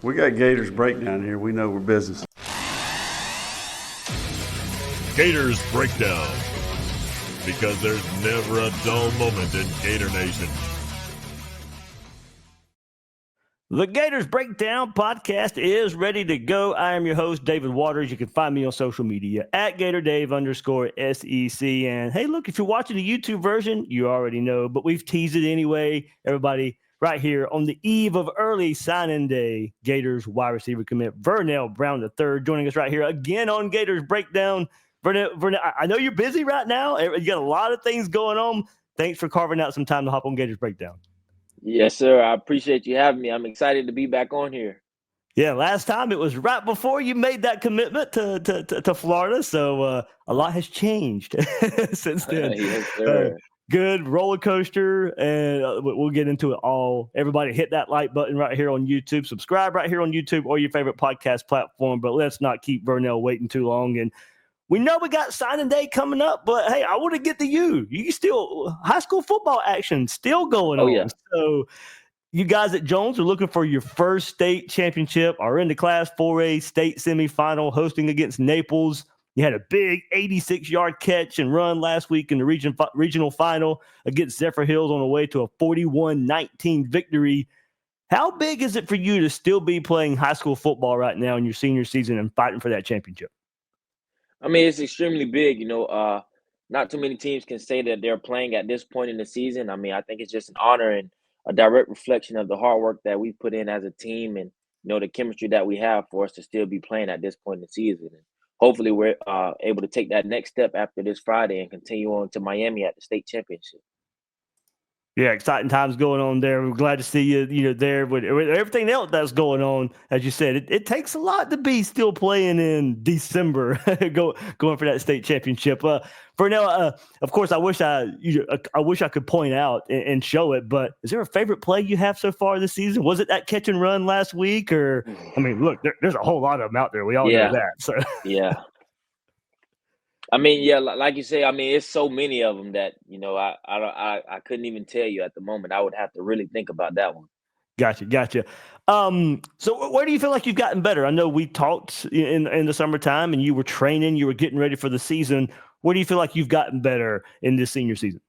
We got Gators Breakdown here. We know we're business. Gators Breakdown, because there's never a dull moment in Gator Nation. The Gators Breakdown podcast is ready to go. I am your host, David Waters. You can find me on social media at GatorDave_SEC. And hey, look, if you're watching the YouTube version, you already know, but we've teased it anyway. Everybody, right here on the eve of early signing day, Gators wide receiver commit Vernell Brown III joining us right here again on Gators Breakdown. Vernell, I know you're busy right now. You got a lot of things going on. Thanks for carving out some time to hop on Gators Breakdown. Yes, sir. I appreciate you having me. I'm excited to be back on here. Yeah, last time it was right before you made that commitment to Florida, so a lot has changed since then. Yes, sir. Good roller coaster, and we'll get into it all. Everybody hit that like button right here on YouTube. Subscribe right here on YouTube or your favorite podcast platform, but let's not keep Vernell waiting too long. And we know we got signing day coming up, but hey, I want to get to you. You still high school football action still going on. Yeah. So you guys at Jones are looking for your first state championship, are in the Class 4A state semifinal, hosting against Naples. You had a big 86-yard catch and run last week in the regional final against Zephyr Hills on the way to a 41-19 victory. How big is it for you to still be playing high school football right now in your senior season and fighting for that championship? I mean, it's extremely big. Not too many teams can say that they're playing at this point in the season. I mean, I think it's just an honor and a direct reflection of the hard work that we've put in as a team and, the chemistry that we have for us to still be playing at this point in the season. And hopefully we're able to take that next step after this Friday and continue on to Miami at the state championship. Yeah, exciting times going on there. We're glad to see you, there with everything else that's going on. As you said, it takes a lot to be still playing in December, going for that state championship. Vernell, of course, I wish I could point out and show it, but is there a favorite play you have so far this season? Was it that catch and run last week, or I mean, look, there's a whole lot of them out there. We all know that. So yeah. I mean, yeah, like you say, I mean, it's so many of them that, I couldn't even tell you at the moment. I would have to really think about that one. Gotcha. So where do you feel like you've gotten better? I know we talked in the summertime and you were training, you were getting ready for the season. Where do you feel like you've gotten better in this senior season?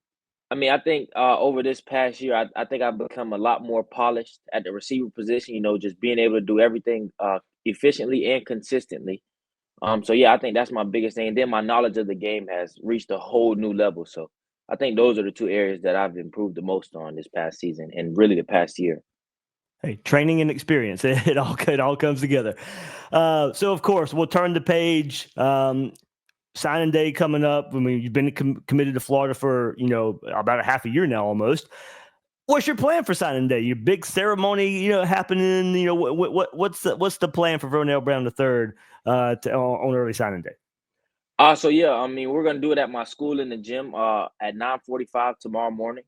I mean, I think over this past year, I think I've become a lot more polished at the receiver position, just being able to do everything efficiently and consistently. So yeah, I think that's my biggest thing. And then my knowledge of the game has reached a whole new level. So I think those are the two areas that I've improved the most on this past season and really the past year. Hey, training and experience, it all comes together. So of course, we'll turn the page. Signing day coming up. I mean, you've been committed to Florida for, about a half a year now almost. What's your plan for signing day? Your big ceremony, happening. What's the plan for Vernell Brown III on early signing day? So yeah, I mean, we're gonna do it at my school in the gym at 9:45 tomorrow morning.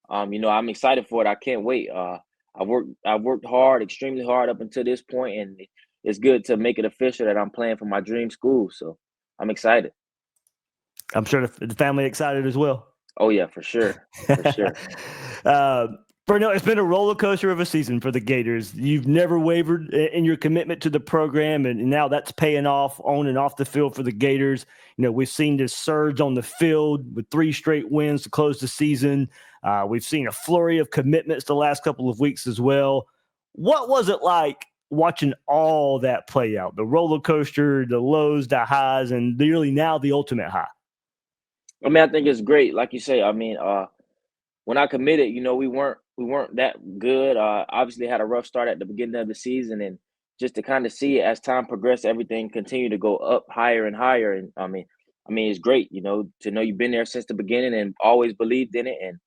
I'm excited for it. I can't wait. I've worked hard, extremely hard up until this point, and it's good to make it official that I'm playing for my dream school. So I'm excited. I'm sure the family excited as well. Oh yeah, for sure. Vernell, it's been a roller coaster of a season for the Gators. You've never wavered in your commitment to the program, and now that's paying off on and off the field for the Gators. We've seen this surge on the field with 3 straight wins to close the season. We've seen a flurry of commitments the last couple of weeks as well. What was it like watching all that play out? The roller coaster, the lows, the highs, and really now the ultimate high. I mean, I think it's great. Like you say, I mean, when I committed, we weren't that good. Obviously had a rough start at the beginning of the season, and just to kind of see it as time progressed, everything continued to go up higher and higher. And I mean, it's great, to know you've been there since the beginning and always believed in it. And,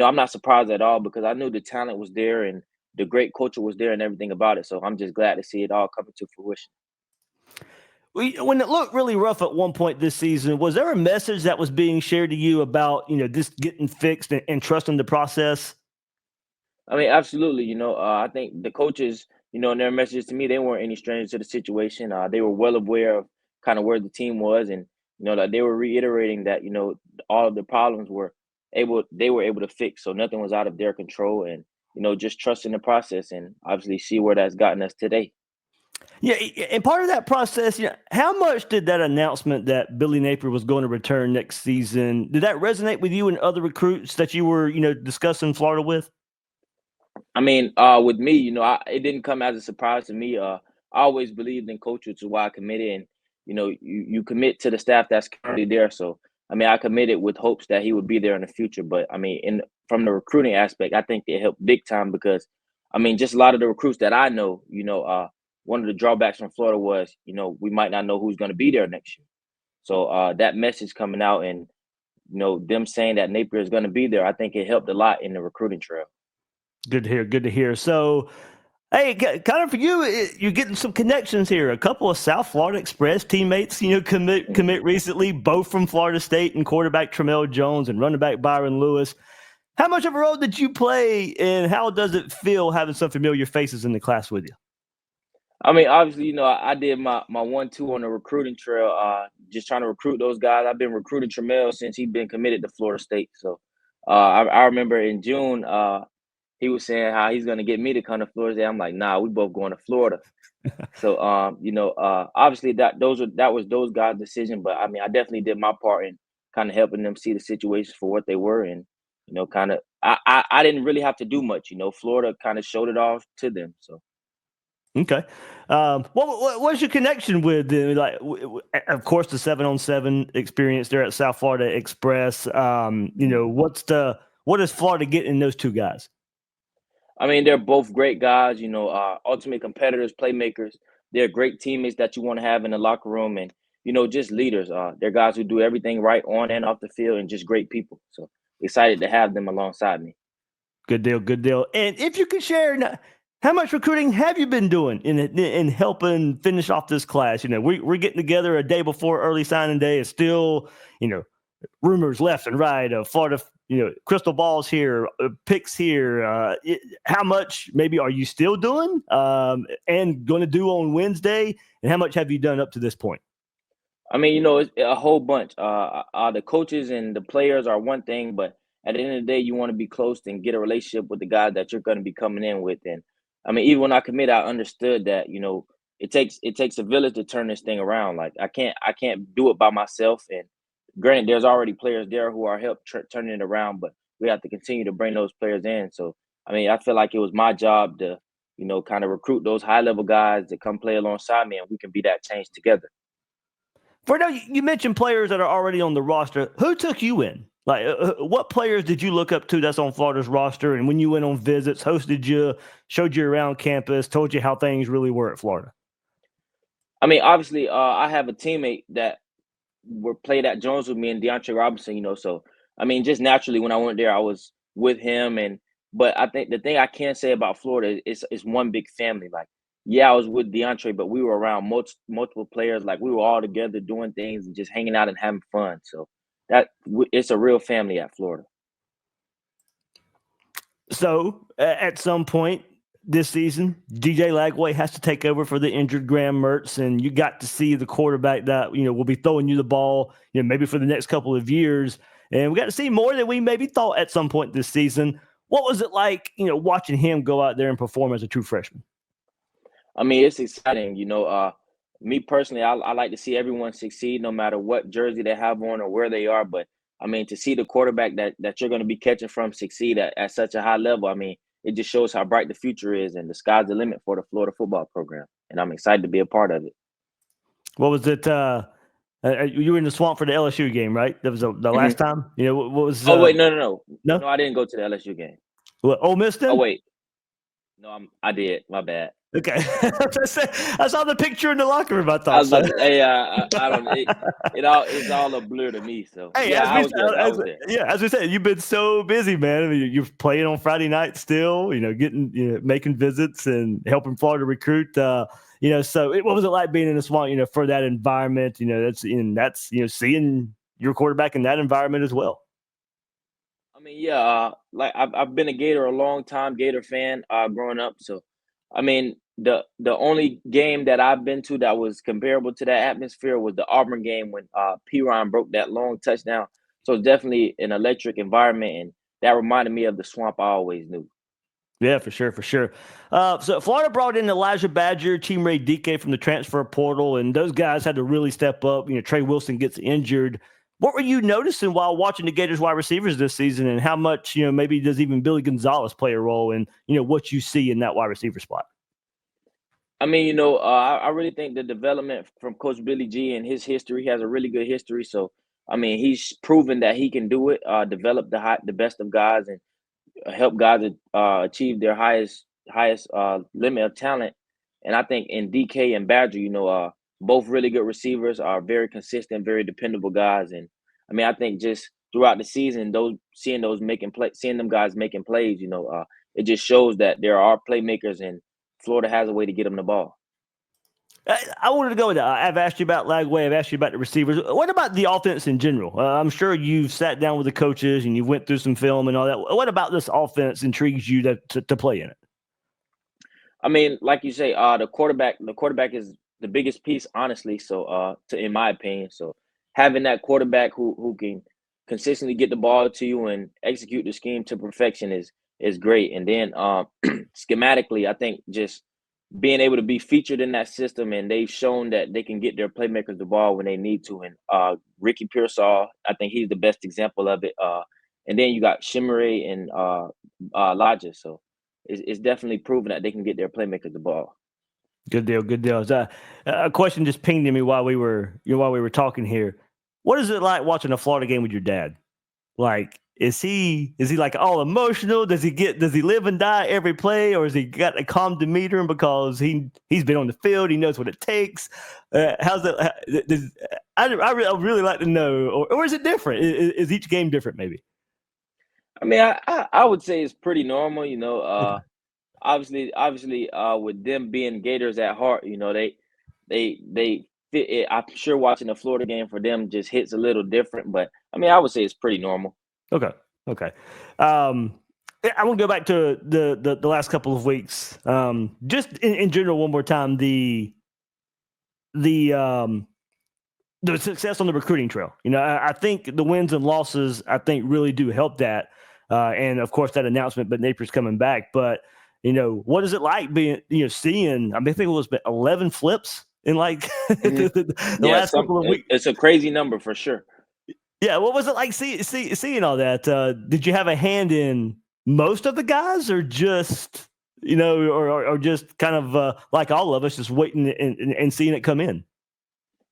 I'm not surprised at all because I knew the talent was there and the great culture was there and everything about it. So I'm just glad to see it all coming to fruition. When it looked really rough at one point this season, was there a message that was being shared to you about, this getting fixed and trusting the process? I mean, absolutely. I think the coaches, in their messages to me, they weren't any strangers to the situation. They were well aware of kind of where the team was, and that they were reiterating that all of the problems they were able to fix, so nothing was out of their control, and just trusting the process, and obviously see where that's gotten us today. Yeah, and part of that process, how much did that announcement that Billy Napier was going to return next season, did that resonate with you and other recruits that you were, discussing Florida with? I mean, with me, it didn't come as a surprise to me. I always believed in coach, which is why I committed. And you commit to the staff that's currently there. So I mean, I committed with hopes that he would be there in the future. But I mean, from the recruiting aspect, I think it helped big time because, I mean, just a lot of the recruits that I know, one of the drawbacks from Florida was, we might not know who's going to be there next year. So that message coming out and them saying that Napier is going to be there, I think it helped a lot in the recruiting trail. Good to hear. Good to hear. So, hey, kind of for you, you're getting some connections here. A couple of South Florida Express teammates, commit recently, both from Florida State, and quarterback Tramell Jones and running back Byron Lewis. How much of a role did you play, and how does it feel having some familiar faces in the class with you? I mean, obviously, I did my 1-2 on the recruiting trail, just trying to recruit those guys. I've been recruiting Tramell since he's been committed to Florida State. So I remember in June, he was saying how he's going to get me to come to Florida State. I'm like, nah, we both going to Florida. So, obviously that was those guys' decision. But I mean, I definitely did my part in kind of helping them see the situation for what they were, and kind of I didn't really have to do much. Florida kind of showed it off to them. So. Okay. What's your connection with them? Like, of course, the 7-on-7 experience there at South Florida Express. What does Florida get in those two guys? I mean, they're both great guys, ultimate competitors, playmakers. They're great teammates that you want to have in the locker room and, just leaders. They're guys who do everything right on and off the field and just great people. So excited to have them alongside me. Good deal. Good deal. And if you could share, how much recruiting have you been doing in helping finish off this class? We're getting together a day before early signing day. It's still, rumors left and right of Florida, crystal balls here, picks here. How much maybe are you still doing and going to do on Wednesday? And how much have you done up to this point? I mean, it's a whole bunch. The coaches and the players are one thing, but at the end of the day, you want to be close and get a relationship with the guys that you're going to be coming in with. And I mean, even when I committed, I understood that, it takes a village to turn this thing around. Like I can't do it by myself. And granted, there's already players there who are help turning it around, but we have to continue to bring those players in. So, I mean, I feel like it was my job to, kind of recruit those high level guys to come play alongside me, and we can be that change together. Vernell, you mentioned players that are already on the roster. Who took you in? Like, what players did you look up to that's on Florida's roster? And when you went on visits, hosted you, showed you around campus, told you how things really were at Florida? I mean, obviously, I have a teammate that played at Jones with me and DeAndre Robinson, so, I mean, just naturally when I went there, I was with him. But I think the thing I can say about Florida is one big family. Like, yeah, I was with DeAndre, but we were around multiple players. Like, we were all together doing things and just hanging out and having fun. So it's a real family at Florida. So at some point this season, DJ Lagway has to take over for the injured Graham Mertz, and you got to see the quarterback that, will be throwing you the ball, maybe for the next couple of years. And we got to see more than we maybe thought at some point this season. What was it like, watching him go out there and perform as a true freshman? I mean, it's exciting. Me personally, I like to see everyone succeed no matter what jersey they have on or where they are. But, I mean, to see the quarterback that you're going to be catching from succeed at such a high level, I mean, it just shows how bright the future is, and the sky's the limit for the Florida football program. And I'm excited to be a part of it. What was it? You were in the swamp for the LSU game, right? That was the last time? What was Oh, wait, no, I didn't go to the LSU game. What, Ole Miss then? Oh, wait. No, I did. My bad. Okay. I saw the picture in the locker room. I thought. I was like, hey, I don't. It's all a blur to me. So hey, yeah, I was there. Yeah, as we said, you've been so busy, man. I mean, you're playing on Friday night still. Getting making visits and helping Florida recruit. So what was it like being in the swamp? For that environment. That's seeing your quarterback in that environment as well. I mean, yeah, like I've been a Gator a long time, Gator fan, growing up. So, I mean, the only game that I've been to that was comparable to that atmosphere was the Auburn game when Byron broke that long touchdown. So it's definitely an electric environment, and that reminded me of the swamp I always knew. Yeah, for sure, for sure. So Florida brought in Elijah Badger, Team Ray DK from the transfer portal, and those guys had to really step up. Trey Wilson gets injured. What were you noticing while watching the Gators wide receivers this season, and how much, maybe does even Billy Gonzalez play a role in, what you see in that wide receiver spot? I mean, I really think the development from Coach Billy G and his history, he has a really good history. So, I mean, he's proven that he can do it, develop the best of guys and help guys achieve their highest limit of talent. And I think in DK and Badger, both really good receivers, are very consistent, very dependable guys. And I mean, I think just throughout the season, seeing them guys making plays, it just shows that there are playmakers, and Florida has a way to get them the ball. I wanted to go with that. I've asked you about Lagway. I've asked you about the receivers. What about the offense in general? I'm sure you've sat down with the coaches and you went through some film and all that. What about this offense intrigues you to play in it? I mean, like you say, the quarterback is the biggest piece, honestly. So, in my opinion, so having that quarterback who can consistently get the ball to you and execute the scheme to perfection is great. And then schematically, I think just being able to be featured in that system, and they've shown that they can get their playmakers the ball when they need to. And Ricky Pearsall, I think he's the best example of it. And then you got Shimmery and Lodges. So it's definitely proven that they can get their playmakers the ball. Good deal. Good deal. A question just pinged in me while we were talking here. What is it like watching a Florida game with your dad? Like, is he like all emotional? Does he live and die every play, or has he got a calm demeanor because he's been on the field? He knows what it takes. How's that? I really like to know, or is it different? Is each game different? Maybe. I mean, I would say it's pretty normal. Obviously, with them being Gators at heart, they fit it. I'm sure watching the Florida game for them just hits a little different, but I mean, I would say it's pretty normal. Okay. I want to go back to the last couple of weeks. Just in general, one more time, the success on the recruiting trail. I think the wins and losses, I think, really do help that. And of course, that announcement, but Napier's coming back. But what is it like being, seeing? I mean, I think it was 11 flips in like the last couple of weeks. It's a crazy number for sure. Yeah, what was it like seeing all that? Did you have a hand in most of the guys, or just or just kind of like all of us, just waiting and seeing it come in?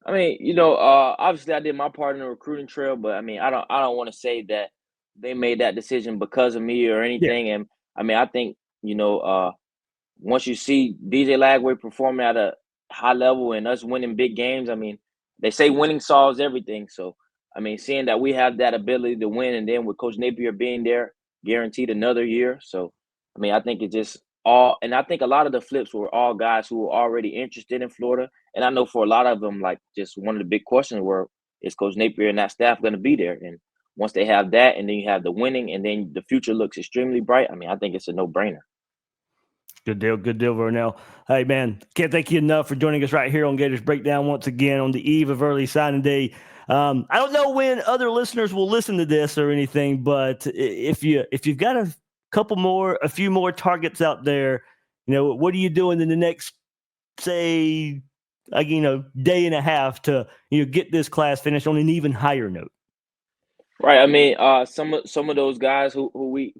I mean, obviously I did my part in the recruiting trail, but I mean, I don't want to say that they made that decision because of me or anything. Yeah. And I mean, I think once you see DJ Lagway performing at a high level and us winning big games, I mean, they say winning solves everything. So, I mean, seeing that we have that ability to win, and then with Coach Napier being there, guaranteed another year. So, I mean, I think it's just and I think a lot of the flips were all guys who were already interested in Florida. And I know for a lot of them, like, just one of the big questions were, is Coach Napier and that staff going to be there? And once they have that, and then you have the winning, and then the future looks extremely bright, I mean, I think it's a no-brainer. Good deal, Vernell. Hey, man, can't thank you enough for joining us right here on Gators Breakdown once again on the eve of early signing day. I don't know when other listeners will listen to this or anything, but if you've got a few more targets out there, what are you doing in the next, say, day and a half to get this class finished on an even higher note? Right. I mean, some of those guys who we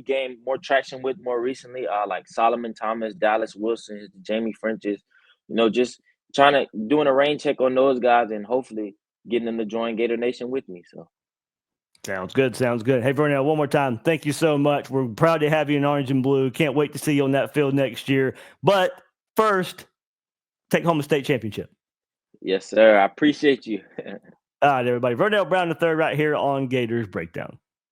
gained more traction with more recently, like Solomon Thomas, Dallas Wilson, Jamie Frenches, just doing a rain check on those guys and hopefully getting them to join Gator Nation with me. So sounds good. Hey, Vernell, one more time, thank you so much. We're proud to have you in orange and blue. Can't wait to see you on that field next year. But first, take home a state championship. Yes, sir. I appreciate you. All right, everybody. Vernell Brown III right here on Gators Breakdown.